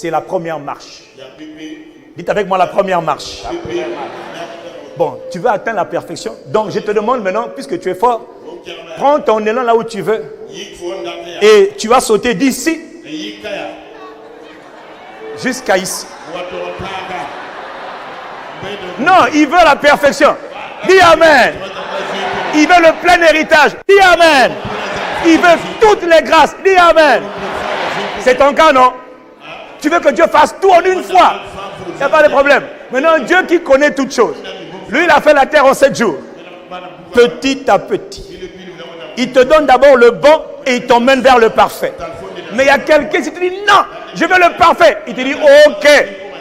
C'est la première marche. Dites avec moi la première marche. Bon, tu veux atteindre la perfection. Donc, je te demande maintenant, puisque tu es fort, prends ton élan là où tu veux. Et tu vas sauter d'ici jusqu'à ici. Non, il veut la perfection. Dis Amen. Il veut le plein héritage. Dis Amen. Il veut toutes les grâces. Dis Amen. C'est ton cas, non? Tu veux que Dieu fasse tout en une fois. Il n'y a pas de problème. Maintenant, Dieu qui connaît toutes choses. Lui, il a fait la terre en 7 jours. Petit à petit. Il te donne d'abord le bon et il t'emmène vers le parfait. Mais il y a quelqu'un qui te dit non, je veux le parfait. Il te dit ok.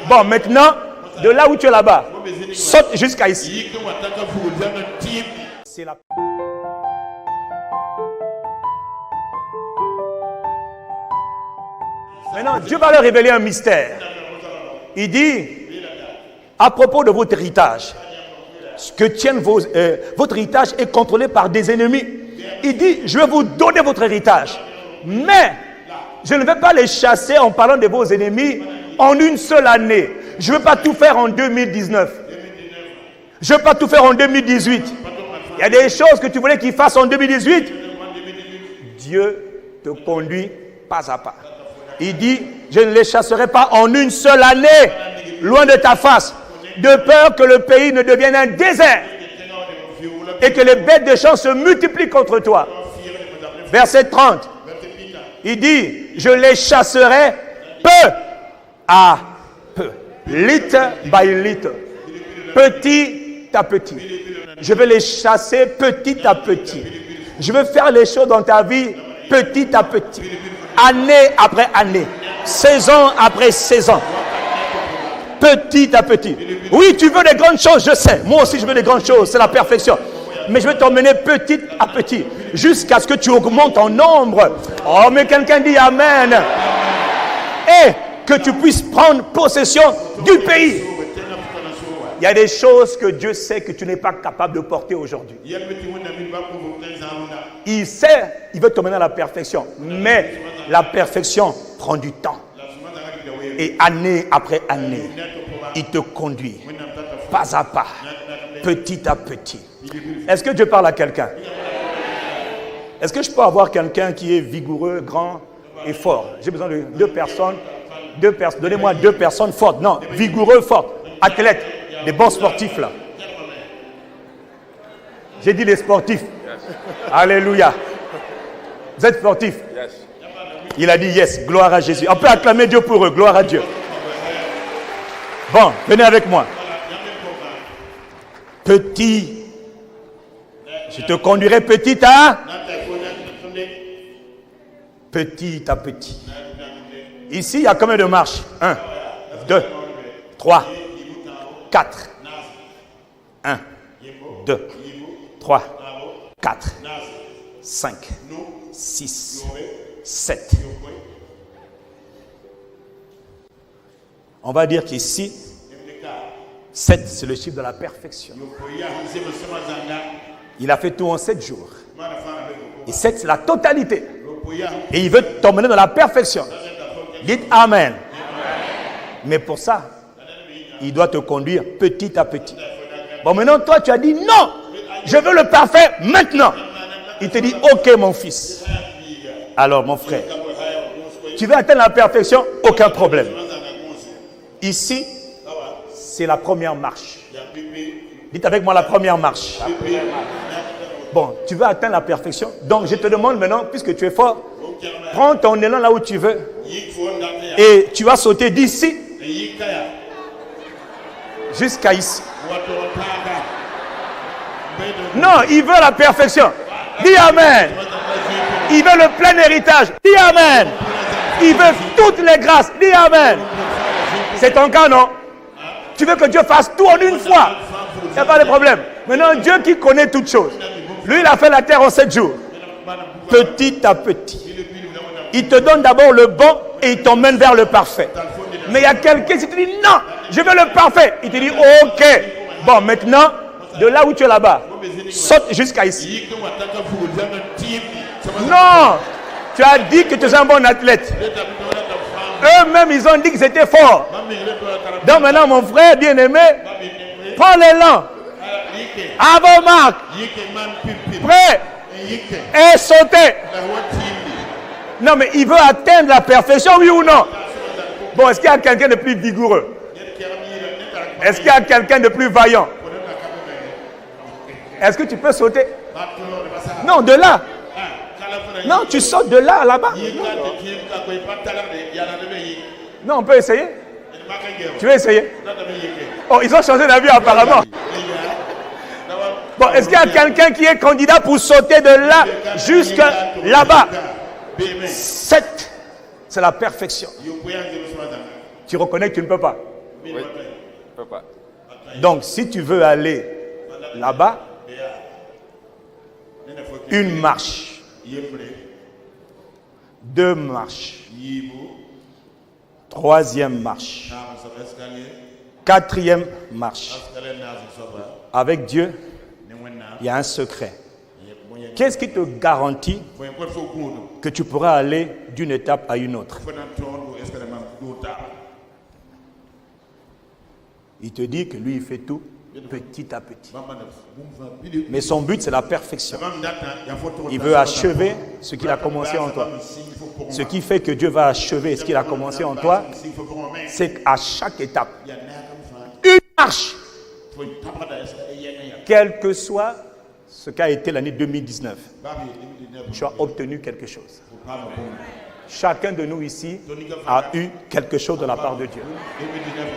Bon, maintenant, de là où tu es là-bas, saute jusqu'à ici. C'est la... Maintenant, Dieu va leur révéler un mystère. Il dit, à propos de votre héritage, ce que tiennent votre héritage est contrôlé par des ennemis. Il dit, je vais vous donner votre héritage. Mais, je ne vais pas les chasser en parlant de vos ennemis en une seule année. Je ne veux pas tout faire en 2019. Je ne veux pas tout faire en 2018. Il y a des choses que tu voulais qu'ils fassent en 2018. Dieu te conduit pas à pas. Il dit, je ne les chasserai pas en une seule année, loin de ta face, de peur que le pays ne devienne un désert et que les bêtes de champ se multiplient contre toi. Verset 30. Il dit, je les chasserai peu à peu. Little by little. Petit à petit. Je vais les chasser petit à petit. Je veux faire les choses dans ta vie petit à petit. Année après année. Saison après saison. Petit à petit. Oui, tu veux des grandes choses, je sais. Moi aussi, je veux des grandes choses. C'est la perfection. Mais je vais t'emmener petit à petit. Jusqu'à ce que tu augmentes en nombre. Oh, mais quelqu'un dit Amen. Et que tu puisses prendre possession du pays. Il y a des choses que Dieu sait que tu n'es pas capable de porter aujourd'hui. Il sait, il veut t'emmener à la perfection. Mais la perfection prend du temps. Et année après année, il te conduit. Pas à pas. Petit à petit. Est-ce que Dieu parle à quelqu'un? Est-ce que je peux avoir quelqu'un qui est vigoureux, grand et fort? J'ai besoin de deux personnes. Donnez-moi 2 personnes fortes. Non, vigoureux, fortes. Athlètes. Des bons sportifs là. J'ai dit les sportifs. Alléluia. Vous êtes sportifs? Il a dit yes. Gloire à Jésus. On peut acclamer Dieu pour eux. Gloire à Dieu. Bon, venez avec moi. Petit. Je te conduirai petit à petit. Ici, il y a combien de marches? 1, 2, 3, 4. 1, 2, 3, 4, 5, 6, 7. On va dire qu'ici, 7, c'est le chiffre de la perfection. Il a fait tout en 7 jours. Et 7, c'est la totalité. Et il veut t'emmener dans la perfection. Dites Amen. Mais pour ça, il doit te conduire petit à petit. Bon, maintenant, toi, tu as dit non. Je veux le parfait maintenant. Il te dit, ok, mon fils. Alors, mon frère, tu veux atteindre la perfection? Aucun problème. Ici, c'est la première marche. Dites avec moi la première marche. Bon, tu veux atteindre la perfection. Donc, je te demande maintenant, puisque tu es fort, prends ton élan là où tu veux. Et tu vas sauter d'ici jusqu'à ici. Non, il veut la perfection. Dis Amen. Il veut le plein héritage. Dis Amen. Il veut toutes les grâces. Dis Amen. C'est ton cas, non? Tu veux que Dieu fasse tout en une fois. Il n'y a pas de problème. Maintenant, Dieu qui connaît toutes choses. Lui, il a fait la terre en 7 jours. Petit à petit. Il te donne d'abord le bon et il t'emmène vers le parfait. Mais il y a quelqu'un qui te dit non, je veux le parfait. Il te dit ok. Bon, maintenant, de là où tu es là-bas, saute jusqu'à ici. Non, tu as dit que tu es un bon athlète. Eux-mêmes, ils ont dit qu'ils étaient forts. Donc maintenant, mon frère bien-aimé, prends l'élan. Avant Marc. Prêt. Et sauter. Non, mais il veut atteindre la perfection, oui ou non? Bon, est-ce qu'il y a quelqu'un de plus vigoureux? Est-ce qu'il y a quelqu'un de plus vaillant? Est-ce que tu peux sauter? Non, de là. Non, tu sautes de là à là-bas. Non, on peut essayer. Tu veux essayer? Oh, ils ont changé d'avis apparemment. Bon, est-ce qu'il y a quelqu'un qui est candidat pour sauter de là jusqu'à là-bas? 7, c'est la perfection. Tu reconnais que tu ne peux pas. Oui, je peux pas. Donc, si tu veux aller là-bas, une marche, 2 marches, 3e marche, 4e marche. Avec Dieu, il y a un secret. Qu'est-ce qui te garantit que tu pourras aller d'une étape à une autre? Il te dit que lui, il fait tout petit à petit. Mais son but, c'est la perfection. Il veut achever ce qu'il a commencé en toi. Ce qui fait que Dieu va achever ce qu'il a commencé en toi, c'est qu'à chaque étape, une marche, quel que soit ce qu'a été l'année 2019, tu as obtenu quelque chose. Chacun de nous ici a eu quelque chose de la part de Dieu.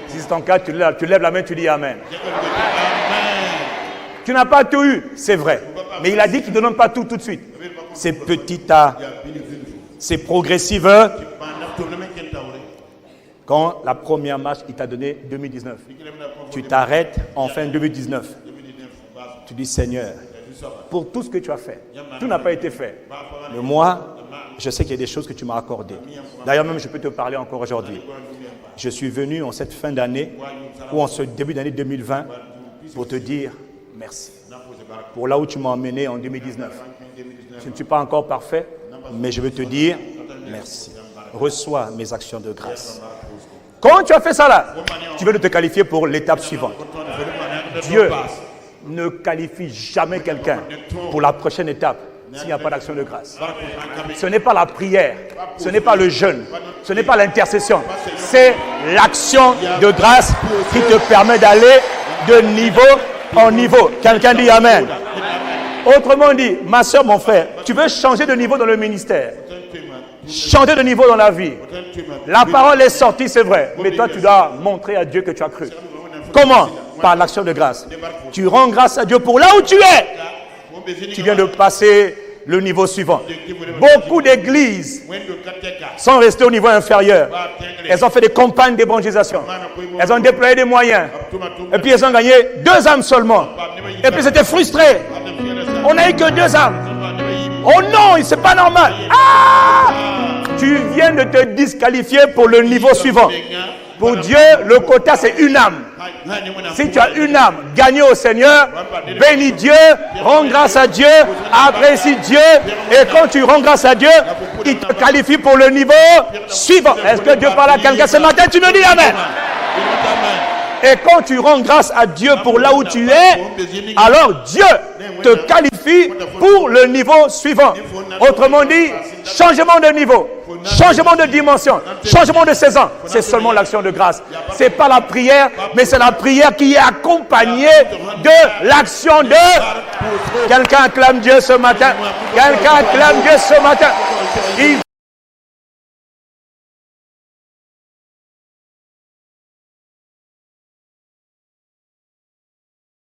Si c'est ton cas, tu lèves la main, tu dis Amen. Tu n'as pas tout eu, c'est vrai. Mais il a dit qu'il ne donne pas tout de suite. C'est petit à... C'est progressif. Quand la première marche, il t'a donné 2019. Tu t'arrêtes en fin 2019. Tu dis Seigneur, pour tout ce que tu as fait, tout n'a pas été fait. Mais moi, je sais qu'il y a des choses que tu m'as accordées. D'ailleurs, même, je peux te parler encore aujourd'hui. Je suis venu en cette fin d'année, ou en ce début d'année 2020, pour te dire merci. Pour là où tu m'as emmené en 2019. Je ne suis pas encore parfait, mais je veux te dire merci. Reçois mes actions de grâce. Quand tu as fait ça là, tu veux te qualifier pour l'étape suivante. Dieu ne qualifie jamais quelqu'un pour la prochaine étape s'il n'y a pas d'action de grâce. Ce n'est pas la prière, ce n'est pas le jeûne, ce n'est pas l'intercession. C'est l'action de grâce qui te permet d'aller de niveau en niveau. Quelqu'un dit Amen. Autrement dit, ma soeur, mon frère, tu veux changer de niveau dans le ministère, changer de niveau dans la vie. La parole est sortie, c'est vrai, mais toi, tu dois montrer à Dieu que tu as cru. Comment? Par l'action de grâce. Tu rends grâce à Dieu pour là où tu es. Tu viens de passer le niveau suivant. Beaucoup d'églises sont restées au niveau inférieur. Elles ont fait des campagnes d'évangélisation. Elles ont déployé des moyens. Et puis elles ont gagné 2 âmes seulement. Et puis c'était frustré. On n'a eu que 2 âmes. Oh non, c'est pas normal. Ah! Tu viens de te disqualifier pour le niveau suivant. Pour Dieu, le quota, c'est 1 âme. Si tu as 1 âme, gagnée au Seigneur, bénis Dieu, rends grâce à Dieu, apprécie Dieu, et quand tu rends grâce à Dieu, il te qualifie pour le niveau suivant. Est-ce que Dieu parle à quelqu'un ce matin? Tu me dis Amen. Et quand tu rends grâce à Dieu pour là où tu es, alors Dieu te qualifie pour le niveau suivant. Autrement dit, changement de niveau, changement de dimension, changement de saison. C'est seulement l'action de grâce. Ce n'est pas la prière, mais c'est la prière qui est accompagnée de l'action de... Quelqu'un acclame Dieu ce matin. Quelqu'un acclame Dieu ce matin.